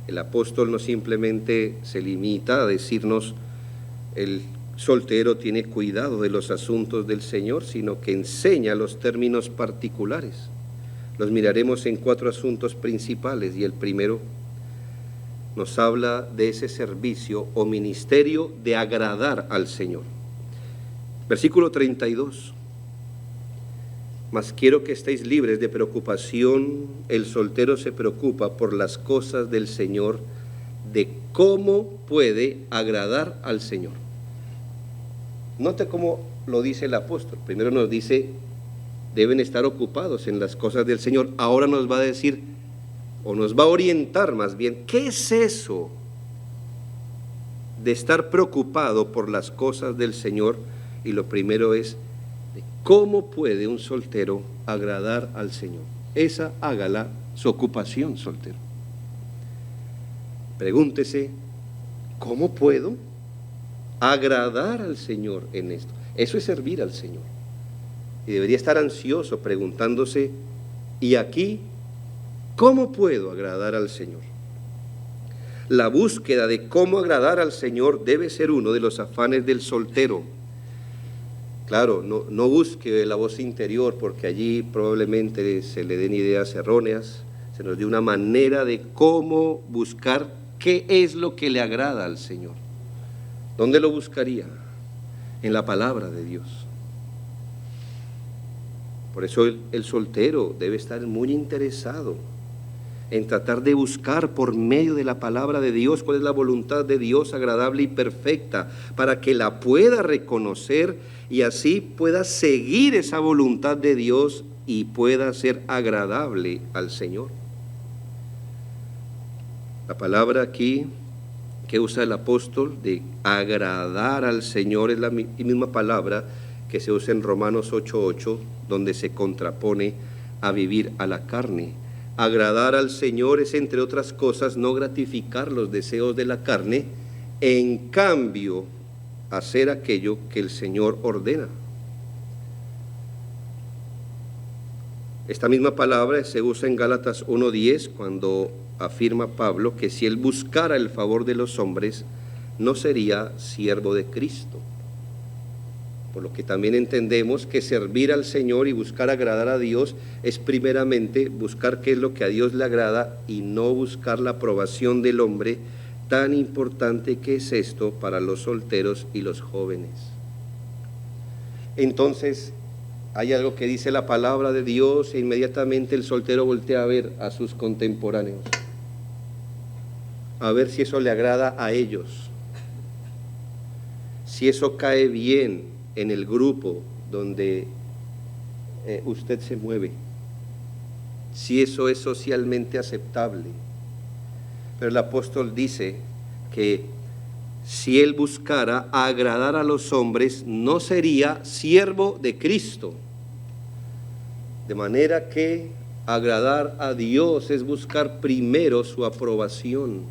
El apóstol no simplemente se limita a decirnos el soltero tiene cuidado de los asuntos del Señor, sino que enseña los términos particulares. Los miraremos en 4 asuntos principales, y el primero nos habla de ese servicio o ministerio de agradar al Señor. Versículo 32. Mas quiero que estéis libres de preocupación. El soltero se preocupa por las cosas del Señor, de cómo puede agradar al Señor. Note cómo lo dice el apóstol. Primero nos dice, deben estar ocupados en las cosas del Señor. Ahora nos va a decir, o nos va a orientar más bien, ¿qué es eso de estar preocupado por las cosas del Señor? Y lo primero es, ¿cómo puede un soltero agradar al Señor? Esa hágala su ocupación, soltero. Pregúntese, ¿cómo puedo agradar al Señor en esto? Eso es servir al Señor. Y debería estar ansioso preguntándose, ¿y aquí cómo puedo agradar al Señor? La búsqueda de cómo agradar al Señor debe ser uno de los afanes del soltero. Claro, no busque la voz interior, porque allí probablemente se le den ideas erróneas, se nos dé una manera de cómo buscar qué es lo que le agrada al Señor. ¿Dónde lo buscaría? En la palabra de Dios. Por eso el soltero debe estar muy interesado en tratar de buscar por medio de la palabra de Dios cuál es la voluntad de Dios agradable y perfecta, para que la pueda reconocer y así pueda seguir esa voluntad de Dios y pueda ser agradable al Señor. La palabra aquí que usa el apóstol de agradar al Señor es la misma palabra que se usa en Romanos 8:8, donde se contrapone a vivir a la carne. Agradar al Señor es, entre otras cosas, no gratificar los deseos de la carne, en cambio, hacer aquello que el Señor ordena. Esta misma palabra se usa en Gálatas 1:10, cuando afirma Pablo que si él buscara el favor de los hombres, no sería siervo de Cristo. Por lo que también entendemos que servir al Señor y buscar agradar a Dios es primeramente buscar qué es lo que a Dios le agrada y no buscar la aprobación del hombre, tan importante que es esto para los solteros y los jóvenes. Entonces, hay algo que dice la palabra de Dios e inmediatamente el soltero voltea a ver a sus contemporáneos, a ver si eso le agrada a ellos, si eso cae bien en el grupo donde usted se mueve, si eso es socialmente aceptable. Pero el apóstol dice que si él buscara agradar a los hombres, no sería siervo de Cristo. De manera que agradar a Dios es buscar primero su aprobación.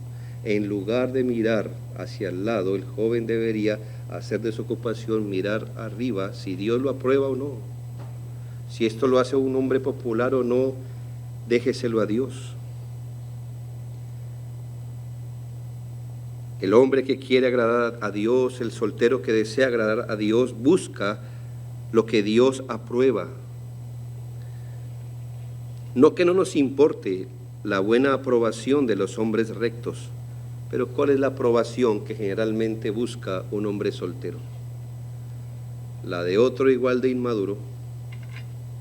En lugar de mirar hacia el lado, el joven debería hacer de su ocupación mirar arriba, si Dios lo aprueba o no. Si esto lo hace un hombre popular o no, déjeselo a Dios. El hombre que quiere agradar a Dios, el soltero que desea agradar a Dios, busca lo que Dios aprueba. No que no nos importe la buena aprobación de los hombres rectos, pero ¿cuál es la aprobación que generalmente busca un hombre soltero? La de otro igual de inmaduro,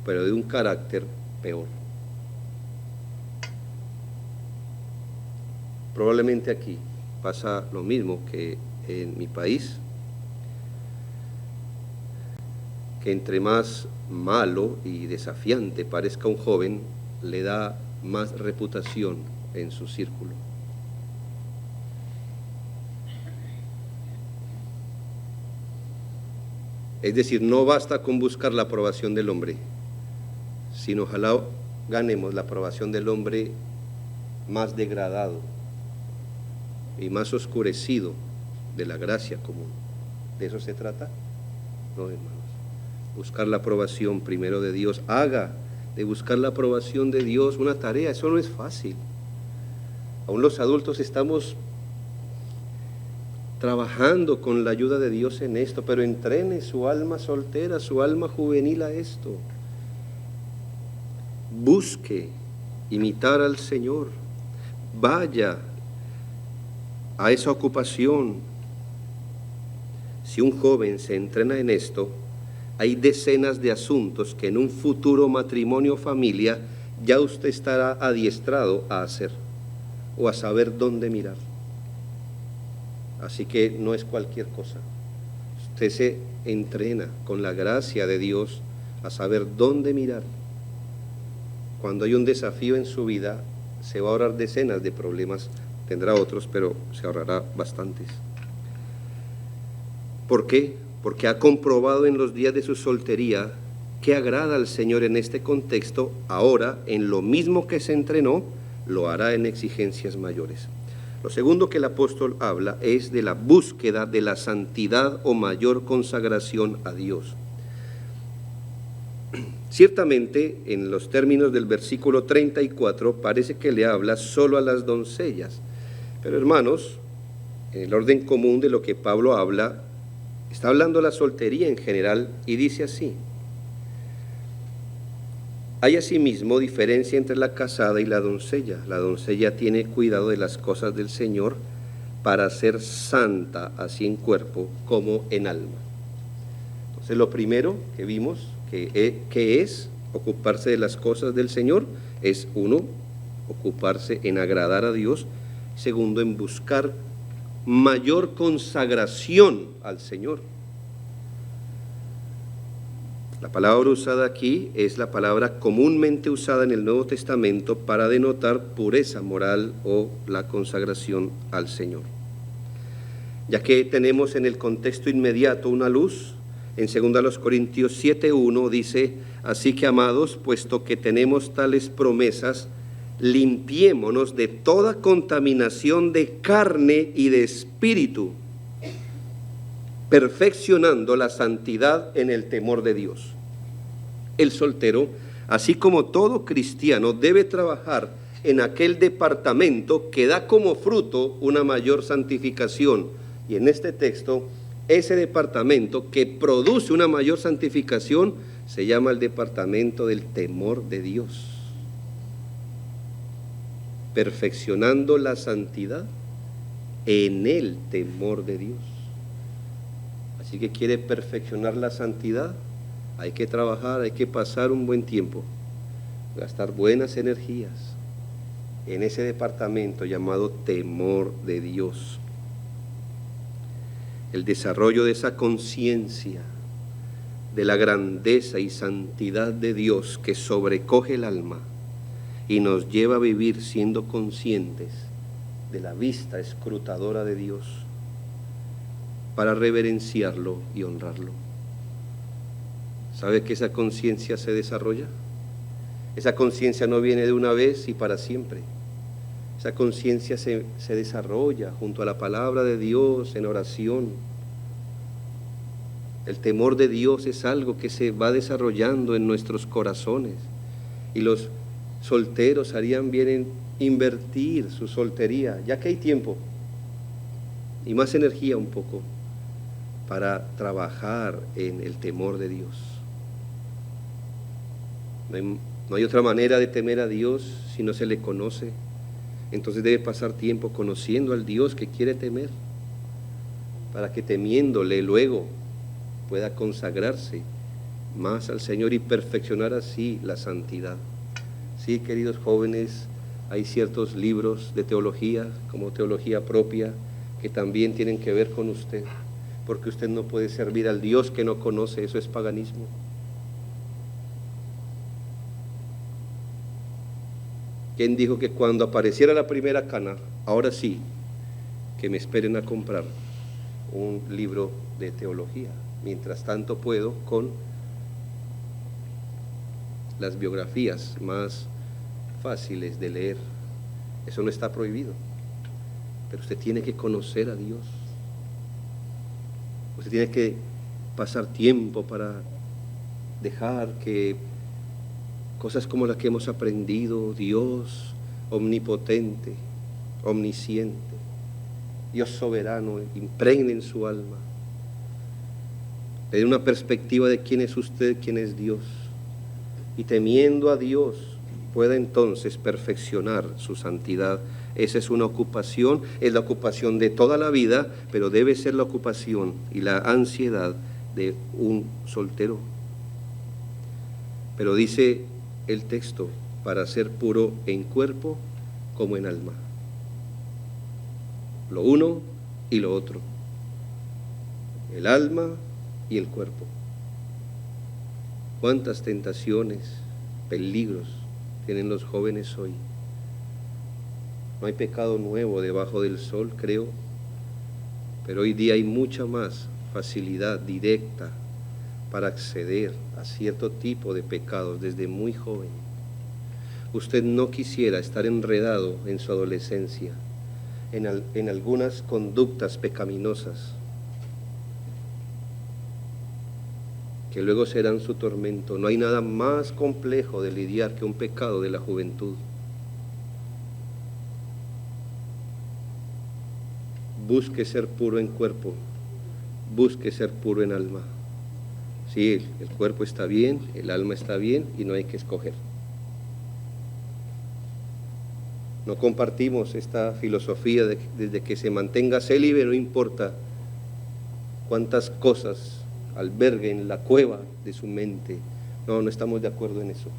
pero de un carácter peor. Probablemente aquí pasa lo mismo que en mi país, que entre más malo y desafiante parezca un joven, le da más reputación en su círculo. Es decir, no basta con buscar la aprobación del hombre, sino ojalá ganemos la aprobación del hombre más degradado y más oscurecido de la gracia común. ¿De eso se trata? No, hermanos. Buscar la aprobación primero de Dios. Haga de buscar la aprobación de Dios una tarea. Eso no es fácil. Aún los adultos estamos trabajando con la ayuda de Dios en esto, pero entrene su alma soltera, su alma juvenil a esto. Busque imitar al Señor. Vaya a esa ocupación. Si un joven se entrena en esto, hay decenas de asuntos que en un futuro matrimonio o familia ya usted estará adiestrado a hacer o a saber dónde mirar. Así que no es cualquier cosa. Usted se entrena con la gracia de Dios a saber dónde mirar. Cuando hay un desafío en su vida, se va a ahorrar decenas de problemas. Tendrá otros, pero se ahorrará bastantes. ¿Por qué? Porque ha comprobado en los días de su soltería que agrada al Señor en este contexto. Ahora, en lo mismo que se entrenó, lo hará en exigencias mayores. Lo segundo que el apóstol habla es de la búsqueda de la santidad o mayor consagración a Dios. Ciertamente, en los términos del versículo 34, parece que le habla solo a las doncellas. Pero hermanos, en el orden común de lo que Pablo habla, está hablando la soltería en general y dice así: hay asimismo diferencia entre la casada y la doncella. La doncella tiene cuidado de las cosas del Señor para ser santa, así en cuerpo como en alma. Entonces, lo primero que vimos que es ocuparse de las cosas del Señor es, uno, ocuparse en agradar a Dios; segundo, en buscar mayor consagración al Señor. La palabra usada aquí es la palabra comúnmente usada en el Nuevo Testamento para denotar pureza moral o la consagración al Señor. Ya que tenemos en el contexto inmediato una luz, en 2 Corintios 7:1 dice: así que, amados, puesto que tenemos tales promesas, limpiémonos de toda contaminación de carne y de espíritu, perfeccionando la santidad en el temor de Dios. El soltero, así como todo cristiano, debe trabajar en aquel departamento que da como fruto una mayor santificación. Y en este texto, ese departamento que produce una mayor santificación se llama el departamento del temor de Dios. Perfeccionando la santidad en el temor de Dios. Así que quiere perfeccionar la santidad, hay que trabajar, hay que pasar un buen tiempo, gastar buenas energías en ese departamento llamado temor de Dios. El desarrollo de esa conciencia de la grandeza y santidad de Dios que sobrecoge el alma y nos lleva a vivir siendo conscientes de la vista escrutadora de Dios para reverenciarlo y honrarlo. ¿Sabe que esa conciencia se desarrolla? Esa conciencia no viene de una vez y para siempre. Esa conciencia se desarrolla junto a la palabra de Dios en oración. El temor de Dios es algo que se va desarrollando en nuestros corazones, y los solteros harían bien en invertir su soltería, ya que hay tiempo y más energía un poco, para trabajar en el temor de Dios. No hay otra manera de temer a Dios si no se le conoce. Entonces debe pasar tiempo conociendo al Dios que quiere temer, para que temiéndole luego pueda consagrarse más al Señor y perfeccionar así la santidad. Sí, queridos jóvenes, hay ciertos libros de teología, como teología propia, que también tienen que ver con usted, porque usted no puede servir al Dios que no conoce. Eso es paganismo. ¿Quién dijo que cuando apareciera la primera cana, ahora sí, que me esperen a comprar un libro de teología? mientras tanto puedo, con las biografías más fáciles de leer. Eso no está prohibido, pero usted tiene que conocer a Dios. Usted tiene que pasar tiempo para dejar que cosas como las que hemos aprendido, Dios omnipotente, omnisciente, Dios soberano, impregnen su alma. Le dé una perspectiva de quién es usted, quién es Dios. Y temiendo a Dios, pueda entonces perfeccionar su santidad. Esa es una ocupación, es la ocupación de toda la vida, pero debe ser la ocupación y la ansiedad de un soltero. Pero dice el texto, para ser puro en cuerpo como en alma. Lo uno y lo otro. El alma y el cuerpo. ¿Cuántas tentaciones, peligros tienen los jóvenes hoy? No hay pecado nuevo debajo del sol, creo, pero hoy día hay mucha más facilidad directa para acceder a cierto tipo de pecados desde muy joven. Usted no quisiera estar enredado en su adolescencia en algunas conductas pecaminosas que luego serán su tormento. No hay nada más complejo de lidiar que un pecado de la juventud. Busque ser puro en cuerpo, busque ser puro en alma. Sí, el cuerpo está bien, el alma está bien y no hay que escoger. No compartimos esta filosofía desde que se mantenga célibe, no importa cuántas cosas albergue en la cueva de su mente. No estamos de acuerdo en eso,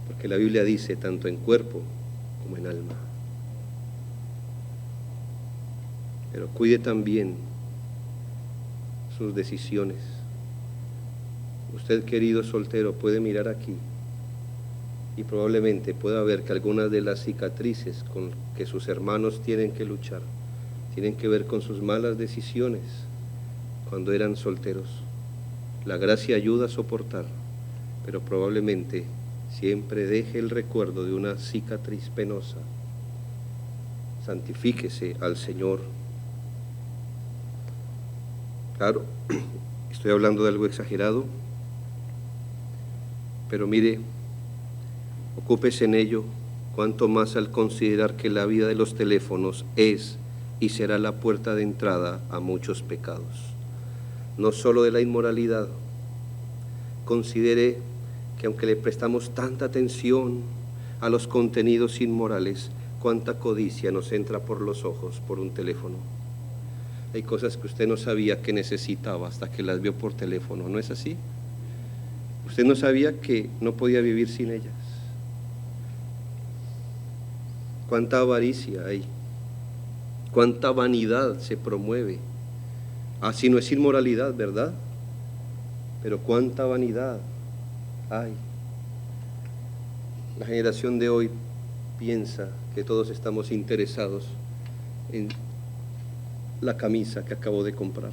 porque la Biblia dice tanto en cuerpo como en alma. Pero cuide también sus decisiones. Usted, querido soltero, puede mirar aquí y probablemente pueda ver que algunas de las cicatrices con que sus hermanos tienen que luchar tienen que ver con sus malas decisiones cuando eran solteros. La gracia ayuda a soportar, pero probablemente siempre deje el recuerdo de una cicatriz penosa. Santifíquese al Señor. Claro, estoy hablando de algo exagerado, pero mire, ocúpese en ello, cuanto más al considerar que la vida de los teléfonos es y será la puerta de entrada a muchos pecados. No solo de la inmoralidad. Considere que aunque le prestamos tanta atención a los contenidos inmorales, cuánta codicia nos entra por los ojos por un teléfono. Hay cosas que usted no sabía que necesitaba hasta que las vio por teléfono, ¿no es así? Usted no sabía que no podía vivir sin ellas. Cuánta avaricia hay, cuánta vanidad se promueve. Así no es inmoralidad, ¿verdad? Pero cuánta vanidad hay. La generación de hoy piensa que todos estamos interesados en la camisa que acabo de comprar.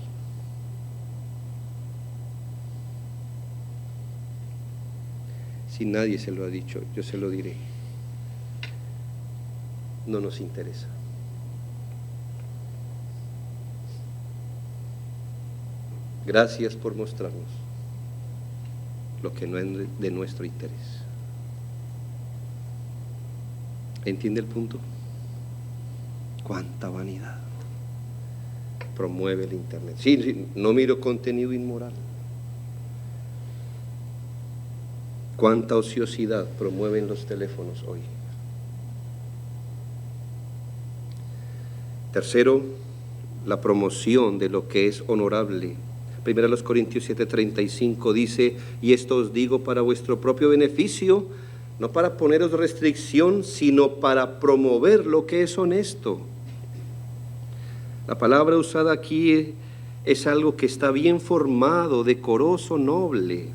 Si nadie se lo ha dicho, yo se lo diré. No nos interesa. Gracias por mostrarnos lo que no es de nuestro interés. ¿Entiende el punto? Cuánta vanidad promueve el internet. Sí, no miro contenido inmoral. Cuánta ociosidad promueven los teléfonos hoy. Tercero, la promoción de lo que es honorable. 1 Corintios 7:35 dice: y esto os digo para vuestro propio beneficio, no para poneros restricción, sino para promover lo que es honesto. La palabra usada aquí es algo que está bien formado, decoroso, noble.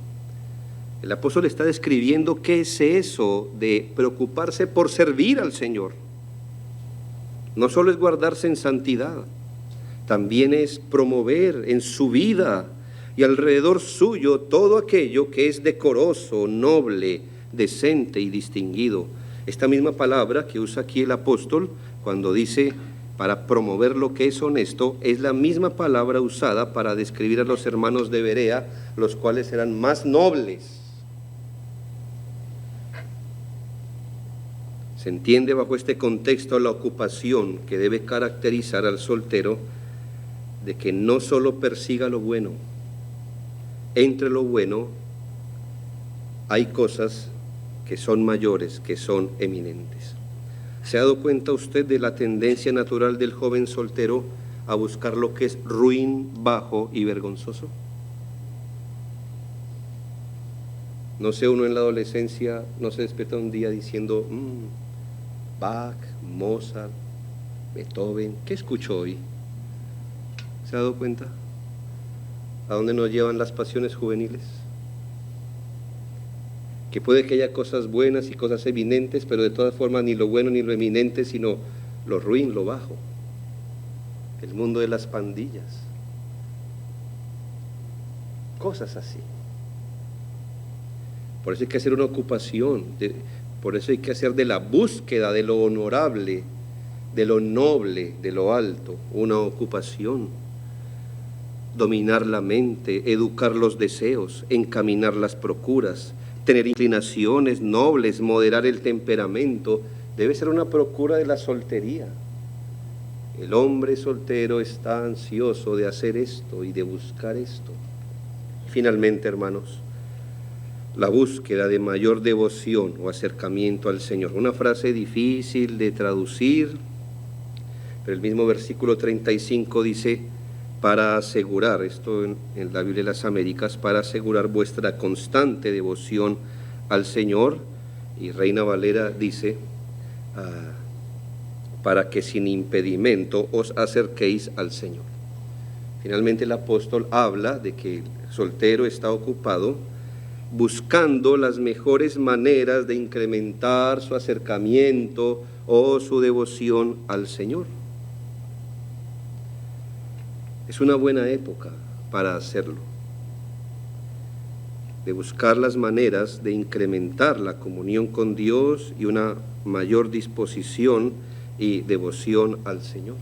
El apóstol está describiendo qué es eso de preocuparse por servir al Señor. No solo es guardarse en santidad, también es promover en su vida y alrededor suyo todo aquello que es decoroso, noble, decente y distinguido. Esta misma palabra que usa aquí el apóstol cuando dice para promover lo que es honesto, es la misma palabra usada para describir a los hermanos de Berea, los cuales eran más nobles. Se entiende bajo este contexto la ocupación que debe caracterizar al soltero, de que no solo persiga lo bueno. Entre lo bueno hay cosas que son mayores, que son eminentes. ¿Se ha dado cuenta usted de la tendencia natural del joven soltero a buscar lo que es ruin, bajo y vergonzoso? No sé, uno en la adolescencia no se despierta un día diciendo Bach, Mozart, Beethoven, ¿qué escucho hoy? ¿Se ha dado cuenta? ¿A dónde nos llevan las pasiones juveniles? Que puede que haya cosas buenas y cosas eminentes, pero de todas formas ni lo bueno ni lo eminente, sino lo ruin, lo bajo. El mundo de las pandillas. Cosas así. Por eso hay que hacer una ocupación, por eso hay que hacer de la búsqueda de lo honorable, de lo noble, de lo alto, una ocupación. Dominar la mente, educar los deseos, encaminar las procuras, tener inclinaciones nobles, moderar el temperamento, debe ser una procura de la soltería. El hombre soltero está ansioso de hacer esto y de buscar esto. Finalmente, hermanos, la búsqueda de mayor devoción o acercamiento al Señor. Una frase difícil de traducir, pero el mismo versículo 35 dice, para asegurar, esto en la Biblia de las Américas, para asegurar vuestra constante devoción al Señor, y Reina Valera dice, para que sin impedimento os acerquéis al Señor. Finalmente el apóstol habla de que el soltero está ocupado buscando las mejores maneras de incrementar su acercamiento o su devoción al Señor. Es una buena época para hacerlo, de buscar las maneras de incrementar la comunión con Dios y una mayor disposición y devoción al Señor.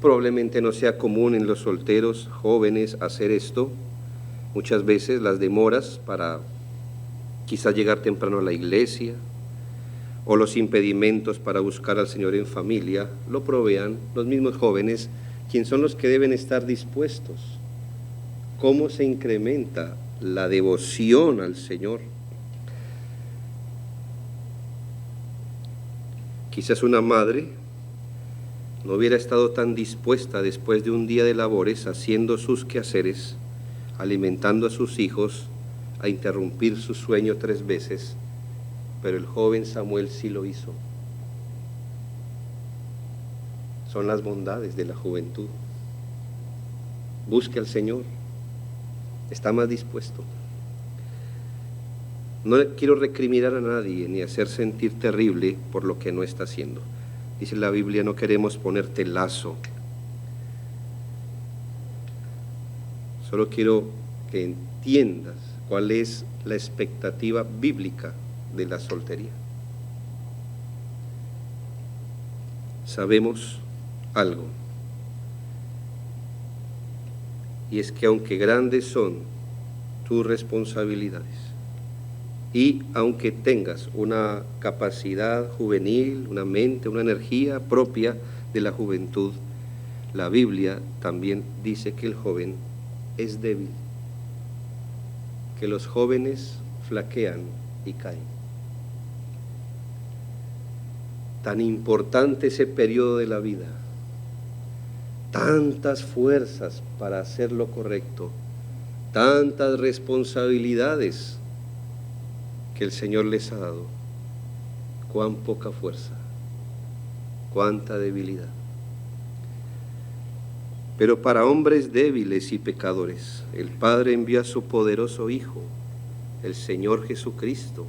Probablemente no sea común en los solteros jóvenes hacer esto. Muchas veces las demoras para quizás llegar temprano a la iglesia o los impedimentos para buscar al Señor en familia lo provean los mismos jóvenes, quienes son los que deben estar dispuestos. ¿Cómo se incrementa la devoción al Señor? Quizás una madre no hubiera estado tan dispuesta después de un día de labores, haciendo sus quehaceres, alimentando a sus hijos, a interrumpir su sueño 3 veces, pero el joven Samuel sí lo hizo. Son las bondades de la juventud. Busque al Señor, está más dispuesto. No quiero recriminar a nadie ni hacer sentir terrible por lo que no está haciendo. Dice la Biblia, no queremos ponerte lazo. Solo quiero que entiendas cuál es la expectativa bíblica de la soltería. Sabemos algo, y es que aunque grandes son tus responsabilidades y aunque tengas una capacidad juvenil, una mente, una energía propia de la juventud, la Biblia también dice que el joven es débil, que los jóvenes flaquean y caen. Tan importante ese periodo de la vida, tantas fuerzas para hacer lo correcto, tantas responsabilidades que el Señor les ha dado, cuán poca fuerza, cuánta debilidad. Pero para hombres débiles y pecadores, el Padre envió a su poderoso Hijo, el Señor Jesucristo.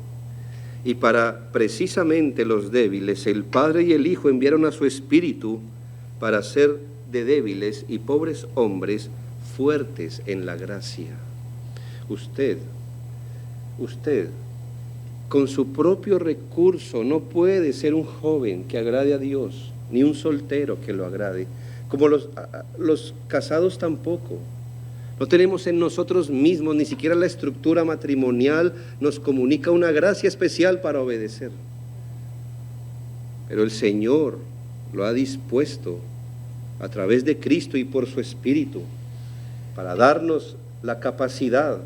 Y para precisamente los débiles, el Padre y el Hijo enviaron a su Espíritu para hacer de débiles y pobres hombres fuertes en la gracia. Usted, con su propio recurso no puede ser un joven que agrade a Dios, ni un soltero que lo agrade, como los casados tampoco. No tenemos en nosotros mismos, ni siquiera la estructura matrimonial nos comunica una gracia especial para obedecer. Pero el Señor lo ha dispuesto a través de Cristo y por su Espíritu para darnos la capacidad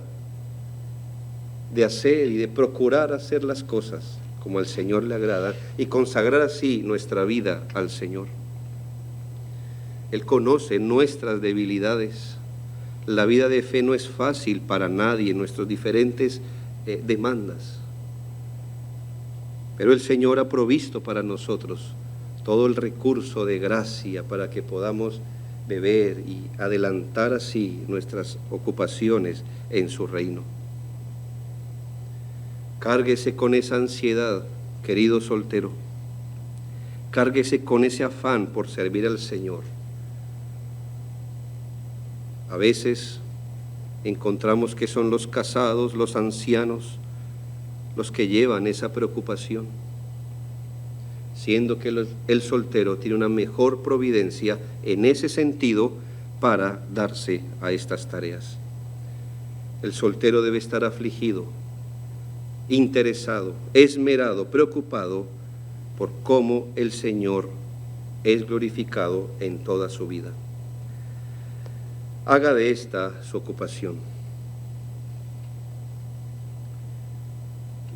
de hacer y de procurar hacer las cosas como al Señor le agrada y consagrar así nuestra vida al Señor. Él conoce nuestras debilidades. La vida de fe no es fácil para nadie en nuestras diferentes demandas. Pero el Señor ha provisto para nosotros todo el recurso de gracia para que podamos beber y adelantar así nuestras ocupaciones en su reino. Cárguese con esa ansiedad, querido soltero. Cárguese con ese afán por servir al Señor. A veces encontramos que son los casados, los ancianos, los que llevan esa preocupación, siendo que el soltero tiene una mejor providencia en ese sentido para darse a estas tareas. El soltero debe estar afligido, interesado, esmerado, preocupado por cómo el Señor es glorificado en toda su vida. Haga de esta su ocupación.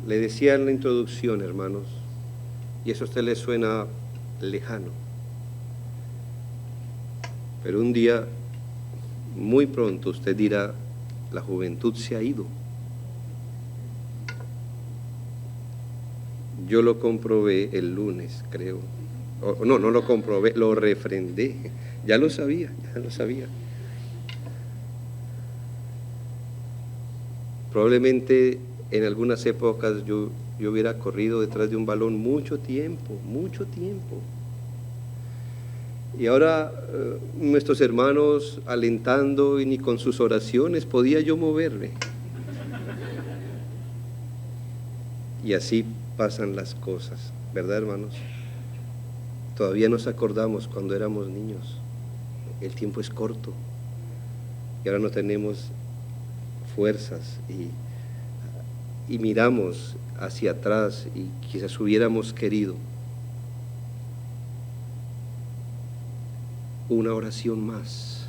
Le decía en la introducción, hermanos, y eso a usted le suena lejano, pero un día, muy pronto, usted dirá, la juventud se ha ido. Yo lo comprobé el lunes, creo. No lo comprobé, lo refrendé. Ya lo sabía. Probablemente en algunas épocas yo hubiera corrido detrás de un balón mucho tiempo. Y ahora nuestros hermanos alentando y ni con sus oraciones podía yo moverme. Y así pasan las cosas, ¿verdad, hermanos? Todavía nos acordamos cuando éramos niños. El tiempo es corto y ahora no tenemos fuerzas y miramos hacia atrás y quizás hubiéramos querido una oración más,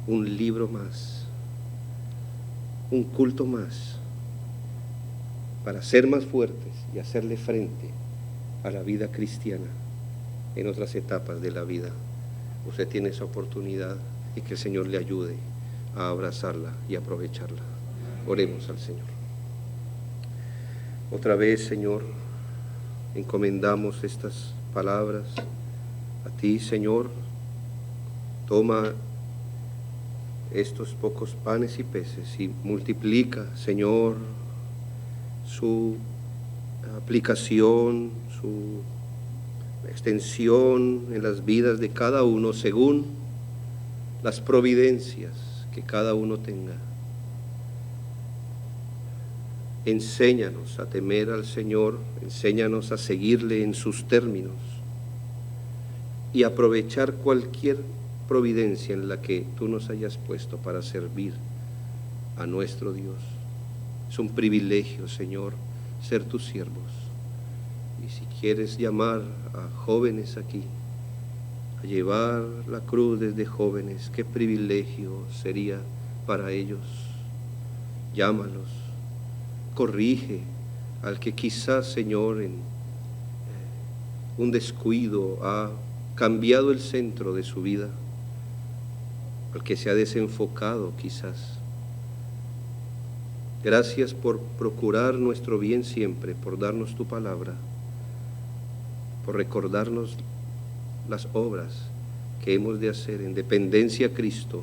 un libro más, un culto más, para ser más fuertes y hacerle frente a la vida cristiana en otras etapas de la vida. Usted tiene esa oportunidad y que el Señor le ayude a abrazarla y aprovecharla. Oremos al Señor. Otra vez, Señor, encomendamos estas palabras a ti, Señor. Toma estos pocos panes y peces y multiplica, Señor, su aplicación, su extensión en las vidas de cada uno según las providencias que cada uno tenga. Enséñanos a temer al Señor, enséñanos a seguirle en sus términos y aprovechar cualquier providencia en la que tú nos hayas puesto para servir a nuestro Dios. Es un privilegio, Señor, ser tus siervos. Y si quieres llamar a jóvenes aquí, a llevar la cruz desde jóvenes, qué privilegio sería para ellos. Llámalos, corrige al que quizás, Señor, en un descuido ha cambiado el centro de su vida, al que se ha desenfocado quizás. Gracias por procurar nuestro bien siempre, por darnos tu palabra, por recordarnos las obras que hemos de hacer en dependencia a Cristo.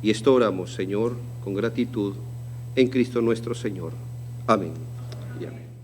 Y esto oramos, Señor, con gratitud en Cristo nuestro Señor. Amén y amén.